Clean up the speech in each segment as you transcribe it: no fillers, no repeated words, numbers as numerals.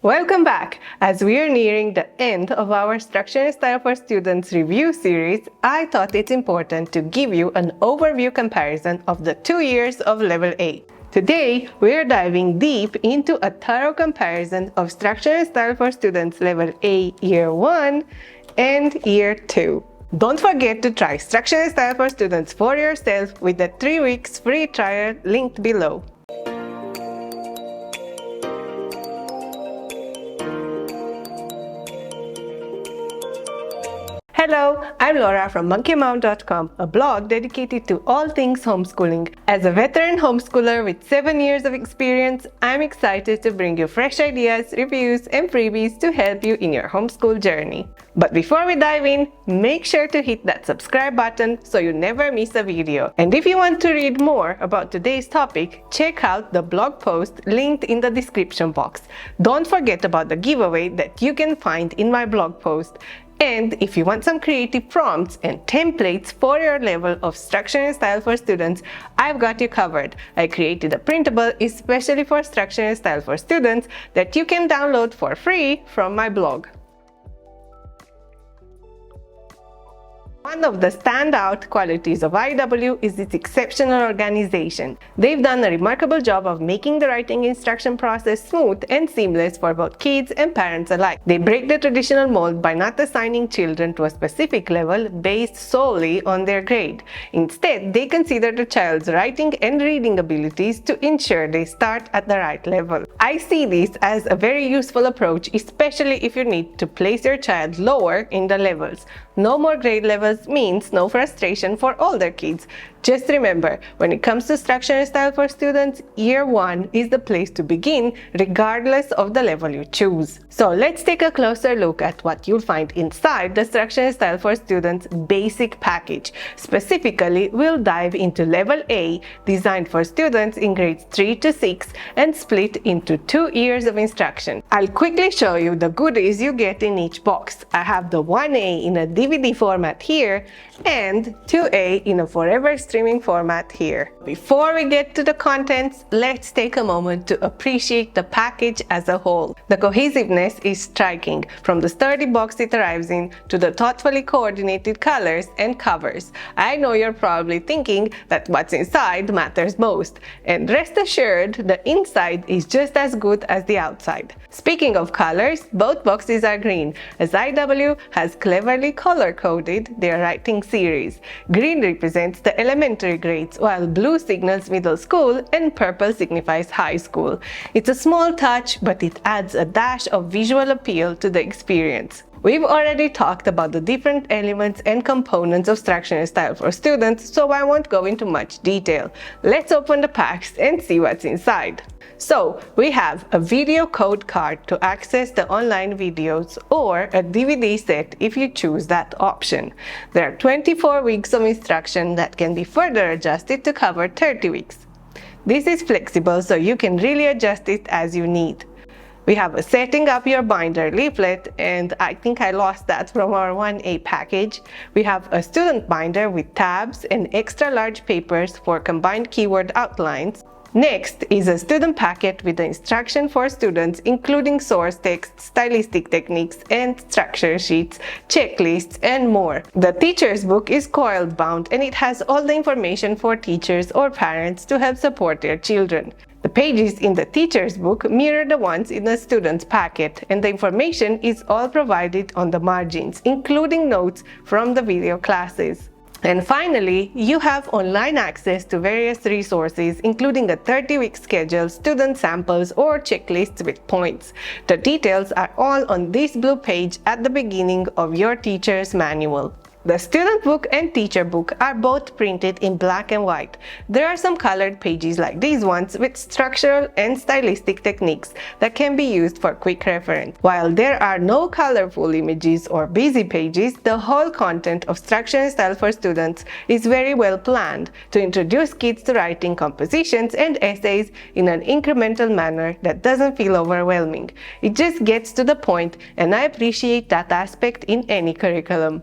Welcome back! As we are nearing the end of our Structure and Style for Students review series, I thought it's important to give you an overview comparison of the 2 years of Level A. Today, we are diving deep into a thorough comparison of Structure and Style for Students Level A Year 1 and Year 2. Don't forget to try Structure and Style for Students for yourself with the 3 weeks free trial linked below. Hello, I'm Laura from monkeymom.com, a blog dedicated to all things homeschooling. As a veteran homeschooler with 7 years of experience, I'm excited to bring you fresh ideas, reviews, and freebies to help you in your homeschool journey. But before we dive in, make sure to hit that subscribe button so you never miss a video. And if you want to read more about today's topic, check out the blog post linked in the description box. Don't forget about the giveaway that you can find in my blog post. And if you want some creative prompts and templates for your level of Structure and Style for Students, I've got you covered. I created a printable especially for Structure and Style for Students that you can download for free from my blog. One of the standout qualities of IW is its exceptional organization. They've done a remarkable job of making the writing instruction process smooth and seamless for both kids and parents alike. They break the traditional mold by not assigning children to a specific level based solely on their grade. Instead, they consider the child's writing and reading abilities to ensure they start at the right level. I see this as a very useful approach, especially if you need to place your child lower in the levels. No more grade levels means no frustration for older kids. Just remember, when it comes to Structure and Style for Students, Year 1 is the place to begin, regardless of the level you choose. So let's take a closer look at what you'll find inside the Structure and Style for Students basic package. Specifically, we'll dive into Level A, designed for students in grades 3 to 6 and split into 2 years of instruction. I'll quickly show you the goodies you get in each box. I have the 1A in a DVD format here and 2A in a forever streaming format here. Before we get to the contents, let's take a moment to appreciate the package as a whole. The cohesiveness is striking, from the sturdy box it arrives in to the thoughtfully coordinated colors and covers. I know you're probably thinking that what's inside matters most, and rest assured, the inside is just as good as the outside. Speaking of colors, both boxes are green, as IW has cleverly color-coded their writing series. Green represents the elementary grades, while blue signals middle school and purple signifies high school. It's a small touch, but it adds a dash of visual appeal to the experience. We've already talked about the different elements and components of Structure and Style for Students, so I won't go into much detail. Let's open the packs and see what's inside. So, we have a video code card to access the online videos or a DVD set if you choose that option. There are 24 weeks of instruction that can be further adjusted to cover 30 weeks. This is flexible, so you can really adjust it as you need. We have a setting up your binder leaflet, and I think I lost that from our 1A package. We have a student binder with tabs and extra large papers for combined keyword outlines. Next is a student packet with the instruction for students, including source text, stylistic techniques, and structure sheets, checklists, and more. The teacher's book is coiled bound, and it has all the information for teachers or parents to help support their children. The pages in the teacher's book mirror the ones in the student's packet, and the information is all provided on the margins, including notes from the video classes. And finally, you have online access to various resources, including a 30-week schedule, student samples, or checklists with points. The details are all on this blue page at the beginning of your teacher's manual. The student book and teacher book are both printed in black and white. There are some colored pages like these ones with structural and stylistic techniques that can be used for quick reference. While there are no colorful images or busy pages, the whole content of Structure and Style for Students is very well planned to introduce kids to writing compositions and essays in an incremental manner that doesn't feel overwhelming. It just gets to the point, and I appreciate that aspect in any curriculum.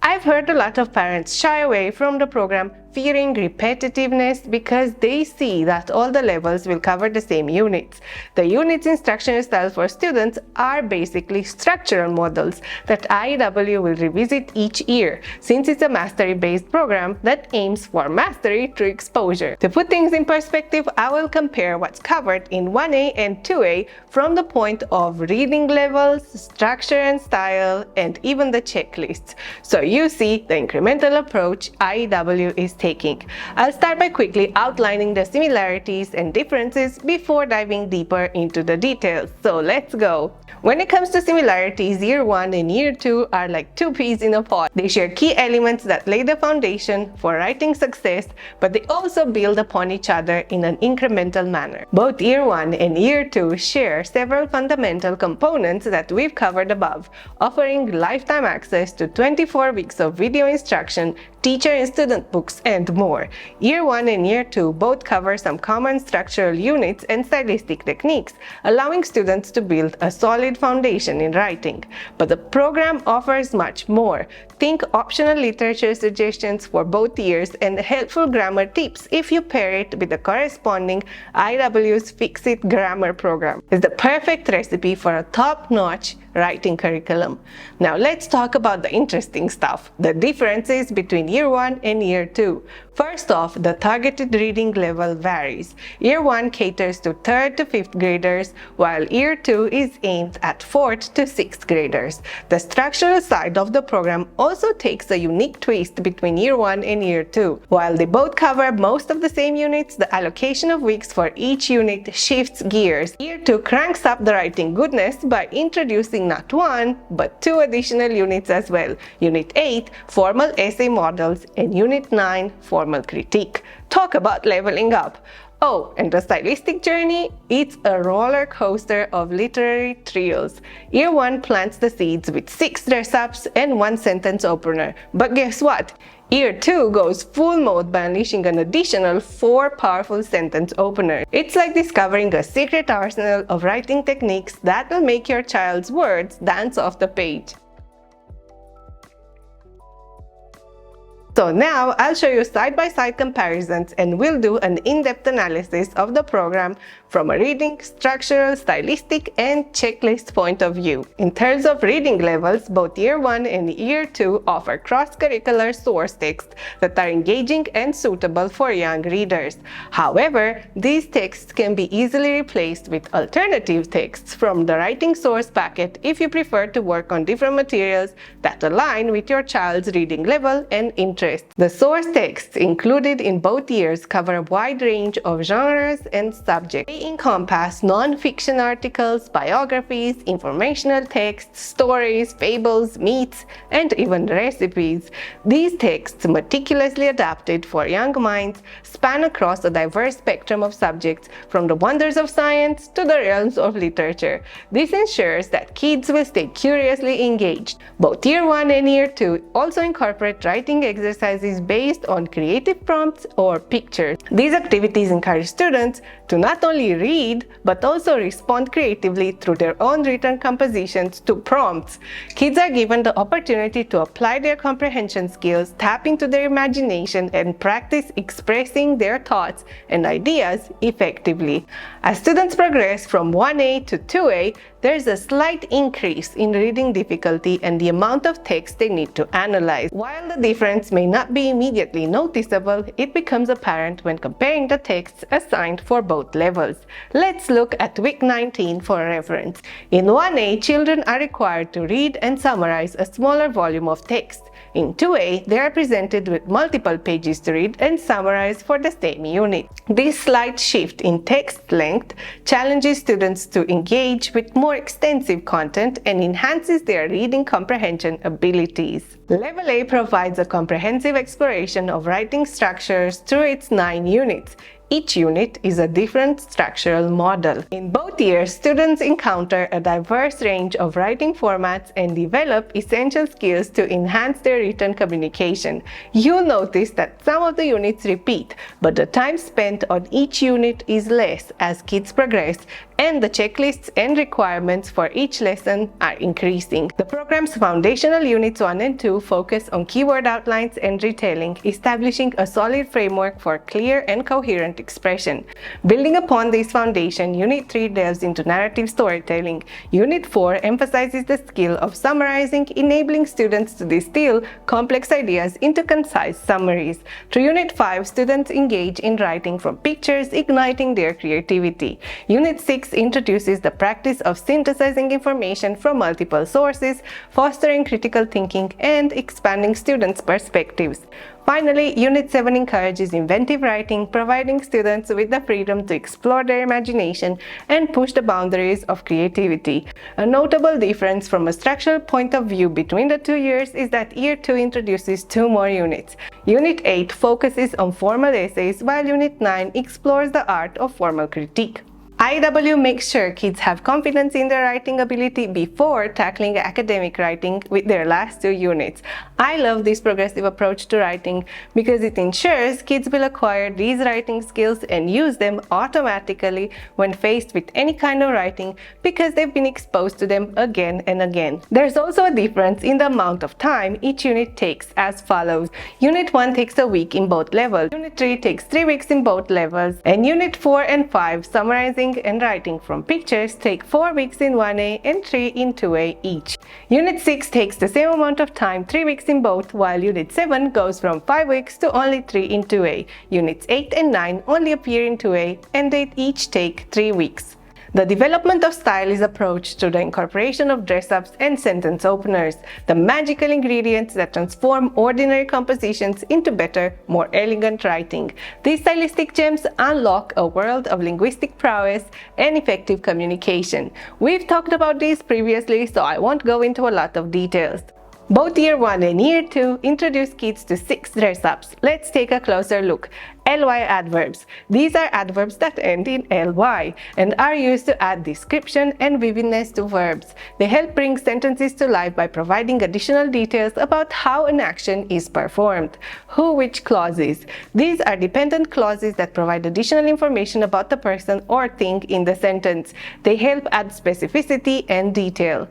I've heard a lot of parents shy away from the program fearing repetitiveness because they see that all the levels will cover the same units. The units instructional style for students are basically structural models that IEW will revisit each year, since it's a mastery-based program that aims for mastery through exposure. To put things in perspective, I will compare what's covered in 1A and 2A from the point of reading levels, structure and style, and even the checklists. So you see the incremental approach IEW is taking. I'll start by quickly outlining the similarities and differences before diving deeper into the details. So let's go. When it comes to similarities, Year 1 and Year 2 are like two peas in a pod. They share key elements that lay the foundation for writing success, but they also build upon each other in an incremental manner. Both Year 1 and Year 2 share several fundamental components that we've covered above, offering lifetime access to 24 weeks of video instruction, teacher and student books, and more. Year 1 and Year 2 both cover some common structural units and stylistic techniques, allowing students to build a solid foundation in writing. But the program offers much more. Think optional literature suggestions for both years and helpful grammar tips if you pair it with the corresponding IW's Fix-It grammar program. It's the perfect recipe for a top-notch writing curriculum. Now let's talk about the interesting stuff, the differences between Year 1 and Year 2. First off, the targeted reading level varies. Year 1 caters to 3rd to 5th graders, while Year 2 is aimed at 4th to 6th graders. The structural side of the program also takes a unique twist between Year 1 and Year 2. While they both cover most of the same units, the allocation of weeks for each unit shifts gears. Year 2 cranks up the writing goodness by introducing not one, but two additional units as well. Unit 8, Formal Essay Models, and Unit 9, Formal Critique. Talk about leveling up! Oh, and the stylistic journey? It's a roller coaster of literary thrills. Year 1 plants the seeds with 6 dress-ups and 1 sentence opener. But guess what? Year 2 goes full mode by unleashing an additional 4 powerful sentence openers. It's like discovering a secret arsenal of writing techniques that will make your child's words dance off the page. So now I'll show you side-by-side comparisons and we'll do an in-depth analysis of the program from a reading, structural, stylistic, and checklist point of view. In terms of reading levels, both Year 1 and Year 2 offer cross-curricular source texts that are engaging and suitable for young readers. However, these texts can be easily replaced with alternative texts from the writing source packet if you prefer to work on different materials that align with your child's reading level and interest. The source texts included in both years cover a wide range of genres and subjects. They encompass non-fiction articles, biographies, informational texts, stories, fables, myths, and even recipes. These texts, meticulously adapted for young minds, span across a diverse spectrum of subjects, from the wonders of science to the realms of literature. This ensures that kids will stay curiously engaged. Both Year 1 and Year 2 also incorporate writing exercises based on creative prompts or pictures. These activities encourage students to not only read, but also respond creatively through their own written compositions to prompts. Kids are given the opportunity to apply their comprehension skills, tap into their imagination, and practice expressing their thoughts and ideas effectively. As students progress from 1A to 2A, there's a slight increase in reading difficulty and the amount of text they need to analyze. While the difference may not be immediately noticeable, it becomes apparent when comparing the texts assigned for both levels. Let's look at week 19 for reference. In 1A, children are required to read and summarize a smaller volume of text. In 2A, they are presented with multiple pages to read and summarize for the same unit. This slight shift in text length challenges students to engage with more extensive content and enhances their reading comprehension abilities. Level A provides a comprehensive exploration of writing structures through its 9 units. Each unit is a different structural model. In both years, students encounter a diverse range of writing formats and develop essential skills to enhance their written communication. You'll notice that some of the units repeat, but the time spent on each unit is less as kids progress, and the checklists and requirements for each lesson are increasing. The program's foundational units 1 and 2 focus on keyword outlines and retelling, establishing a solid framework for clear and coherent expression. Building upon this foundation, Unit 3 delves into narrative storytelling. Unit 4 emphasizes the skill of summarizing, enabling students to distill complex ideas into concise summaries. Through Unit 5, students engage in writing from pictures, igniting their creativity. Unit 6 introduces the practice of synthesizing information from multiple sources, fostering critical thinking and expanding students' perspectives. Finally, Unit 7 encourages inventive writing, providing students with the freedom to explore their imagination and push the boundaries of creativity. A notable difference from a structural point of view between the 2 years is that Year 2 introduces 2 more units. Unit 8 focuses on formal essays, while Unit 9 explores the art of formal critique. IW makes sure kids have confidence in their writing ability before tackling academic writing with their last 2 units. I love this progressive approach to writing because it ensures kids will acquire these writing skills and use them automatically when faced with any kind of writing because they've been exposed to them again and again. There's also a difference in the amount of time each unit takes as follows. Unit 1 takes a week in both levels, Unit 3 takes 3 weeks in both levels, and Unit 4 and 5, summarizing and writing from pictures, take 4 weeks in 1A and 3 in 2A each. Unit 6 takes the same amount of time, 3 weeks in both, while Unit 7 goes from 5 weeks to only 3 in 2A. Units 8 and 9 only appear in 2A and they each take 3 weeks. The development of style is approached through the incorporation of dress-ups and sentence openers, the magical ingredients that transform ordinary compositions into better, more elegant writing. These stylistic gems unlock a world of linguistic prowess and effective communication. We've talked about these previously, so I won't go into a lot of details. Both Year 1 and Year 2 introduce kids to 6 dress-ups. Let's take a closer look. LY adverbs. These are adverbs that end in LY and are used to add description and vividness to verbs. They help bring sentences to life by providing additional details about how an action is performed. Who-which clauses. These are dependent clauses that provide additional information about the person or thing in the sentence. They help add specificity and detail.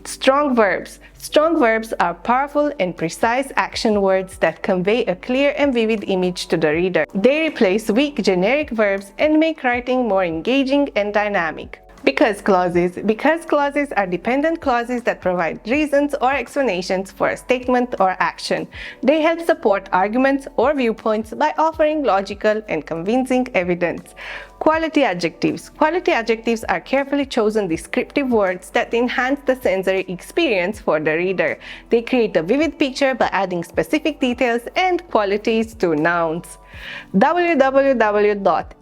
Strong verbs. Strong verbs are powerful and precise action words that convey a clear and vivid image to the reader. They replace weak generic verbs and make writing more engaging and dynamic. Because clauses. Because clauses are dependent clauses that provide reasons or explanations for a statement or action. They help support arguments or viewpoints by offering logical and convincing evidence. Quality adjectives. Quality adjectives are carefully chosen descriptive words that enhance the sensory experience for the reader. They create a vivid picture by adding specific details and qualities to nouns.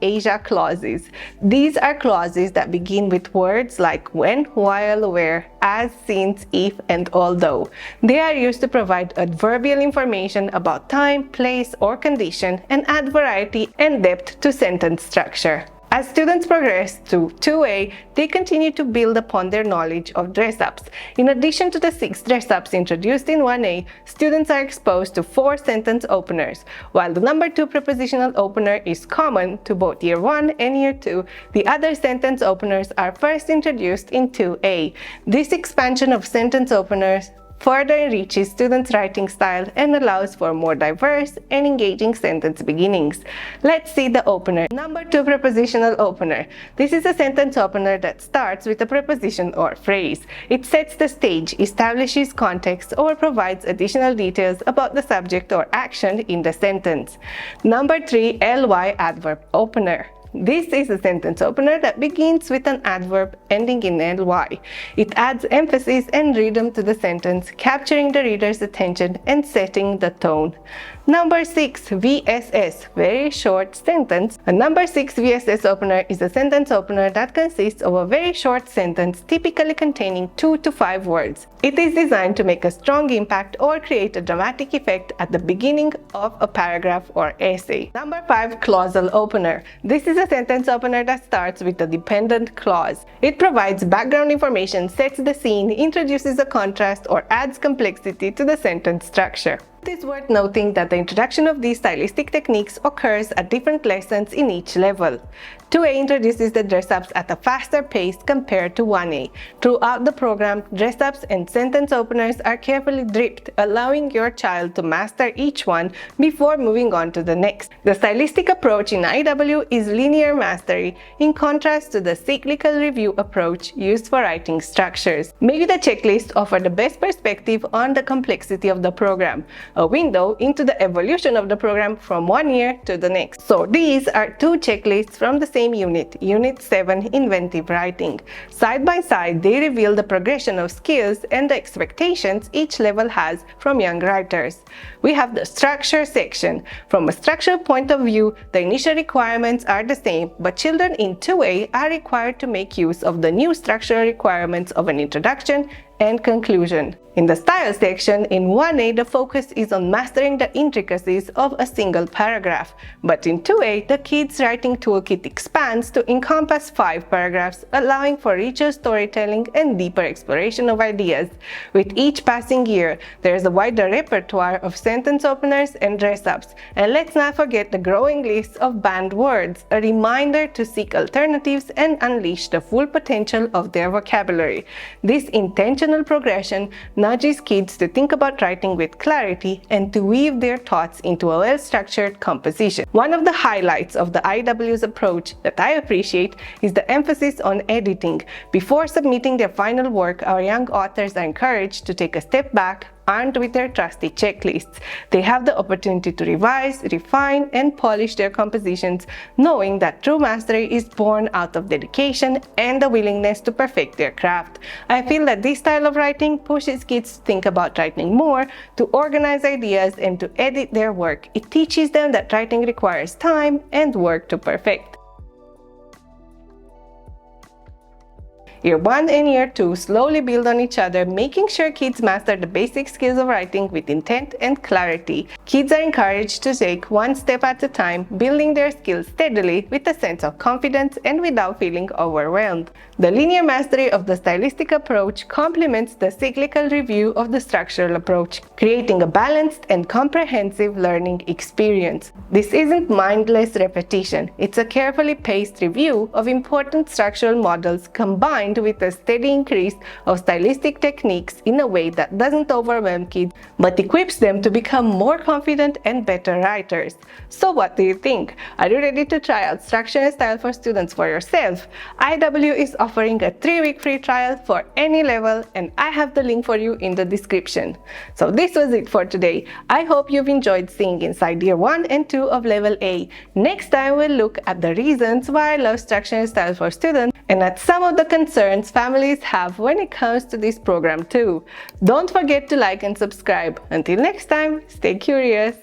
Asia clauses. These are clauses that begin with words like when, while, where, as, since, if, and although. They are used to provide adverbial information about time, place, or condition and add variety and depth to sentence structure. As students progress to 2A, they continue to build upon their knowledge of dress-ups. In addition to the 6 dress-ups introduced in 1A, students are exposed to 4 sentence openers. While the number 2 prepositional opener is common to both Year 1 and Year 2, the other sentence openers are first introduced in 2A. This expansion of sentence openers further enriches students' writing style and allows for more diverse and engaging sentence beginnings. Let's see the opener. Number 2 prepositional opener. This is a sentence opener that starts with a preposition or phrase. It sets the stage, establishes context, or provides additional details about the subject or action in the sentence. Number 3 LY adverb opener. This is a sentence opener that begins with an adverb ending in ly. It adds emphasis and rhythm to the sentence, capturing the reader's attention and setting the tone. Number 6, VSS, very short sentence. A number 6 VSS opener is a sentence opener that consists of a very short sentence, typically containing 2 to 5 words. It is designed to make a strong impact or create a dramatic effect at the beginning of a paragraph or essay. Number 5, clausal opener. This is a sentence opener that starts with a dependent clause. It provides background information, sets the scene, introduces a contrast, or adds complexity to the sentence structure. It is worth noting that the introduction of these stylistic techniques occurs at different lessons in each level. 2A introduces the dress-ups at a faster pace compared to 1A. Throughout the program, dress-ups and sentence openers are carefully dripped, allowing your child to master each one before moving on to the next. The stylistic approach in IW is linear mastery, in contrast to the cyclical review approach used for writing structures. Maybe the checklist offers the best perspective on the complexity of the program, a window into the evolution of the program from one year to the next. So these are 2 checklists from the same unit, Unit 7, Inventive Writing. Side by side, they reveal the progression of skills and the expectations each level has from young writers. We have the structure section. From a structural point of view, the initial requirements are the same, but children in 2A are required to make use of the new structural requirements of an introduction and conclusion. In the style section, in 1A, the focus is on mastering the intricacies of a single paragraph. But in 2A, the Kids Writing Toolkit expands to encompass 5 paragraphs, allowing for richer storytelling and deeper exploration of ideas. With each passing year, there is a wider repertoire of sentence openers and dress-ups. And let's not forget the growing list of banned words, a reminder to seek alternatives and unleash the full potential of their vocabulary. This intentional progression nudges kids to think about writing with clarity and to weave their thoughts into a well-structured composition. One of the highlights of the IW's approach that I appreciate is the emphasis on editing. Before submitting their final work, our young authors are encouraged to take a step back, armed with their trusty checklists. They have the opportunity to revise, refine, and polish their compositions, knowing that true mastery is born out of dedication and the willingness to perfect their craft. I feel that this style of writing pushes kids to think about writing more, to organize ideas, and to edit their work. It teaches them that writing requires time and work to perfect. Year 1 and Year 2 slowly build on each other, making sure kids master the basic skills of writing with intent and clarity. Kids are encouraged to take one step at a time, building their skills steadily with a sense of confidence and without feeling overwhelmed. The linear mastery of the stylistic approach complements the cyclical review of the structural approach, creating a balanced and comprehensive learning experience. This isn't mindless repetition, it's a carefully paced review of important structural models combined with a steady increase of stylistic techniques in a way that doesn't overwhelm kids but equips them to become more confident and better writers. So what do you think? Are you ready to try out structure and style for students for yourself? IW is offering a 3-week free trial for any level, and I have the link for you in the description. So this was it for today. I hope you've enjoyed seeing inside Year 1 and 2 of Level A. Next time we'll look at the reasons why I love structure and style for students and at some of the concerns families have when it comes to this program too. Don't forget to like and subscribe. Until next time, stay curious.